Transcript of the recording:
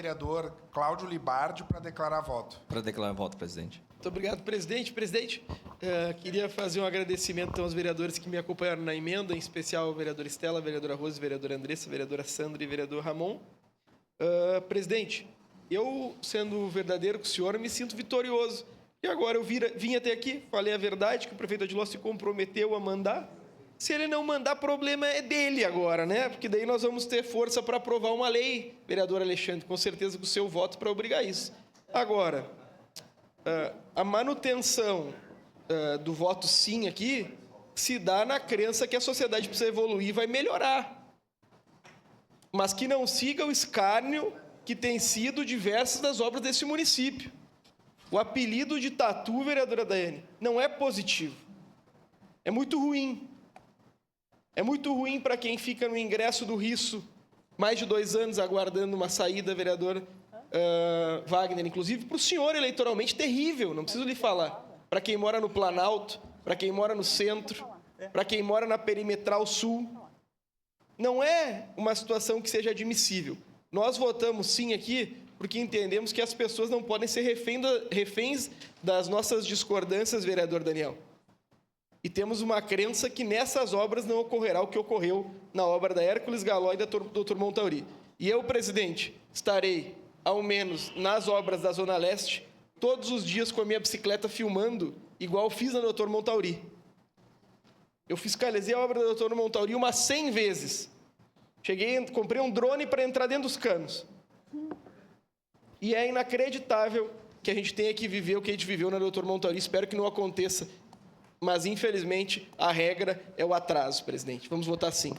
vereador Cláudio Libardi para declarar voto. Para declarar voto, presidente. Muito obrigado, presidente. Presidente, queria fazer um agradecimento então, aos vereadores que me acompanharam na emenda, em especial a vereadora Estela, a vereadora Rose, a vereadora Andressa, a vereadora Sandra e o vereador Ramon. Presidente, eu, sendo verdadeiro com o senhor, me sinto vitorioso. E agora eu vim até aqui, falei a verdade, que o prefeito Adiló se comprometeu a mandar. Se ele não mandar, problema é dele agora, né? Porque daí nós vamos ter força para aprovar uma lei, vereador Alexandre, com certeza com o seu voto para obrigar isso. Agora, a manutenção do voto sim aqui se dá na crença que a sociedade precisa evoluir e vai melhorar. Mas que não siga o escárnio que tem sido diversas das obras desse município. O apelido de Tatu, vereadora Daiane, não é positivo. É muito ruim. É muito ruim para quem fica no ingresso do Risso mais de 2 anos aguardando uma saída, vereador Wagner. Inclusive, para o senhor, eleitoralmente, terrível, não preciso lhe falar. Para quem mora no Planalto, para quem mora no centro, para quem mora na Perimetral Sul. Não é uma situação que seja admissível. Nós votamos sim aqui porque entendemos que as pessoas não podem ser reféns das nossas discordâncias, vereador Daniel. E temos uma crença que nessas obras não ocorrerá o que ocorreu na obra da Hércules Galó e da Dr. Montauri. E eu, presidente, estarei, ao menos nas obras da Zona Leste, todos os dias com a minha bicicleta filmando, igual fiz na Dr. Montauri. Eu fiscalizei a obra da Dr. Montauri umas 100 vezes. Comprei um drone para entrar dentro dos canos. E é inacreditável que a gente tenha que viver o que a gente viveu na Dr. Montauri. Espero que não aconteça. Mas, infelizmente, a regra é o atraso, presidente. Vamos votar sim.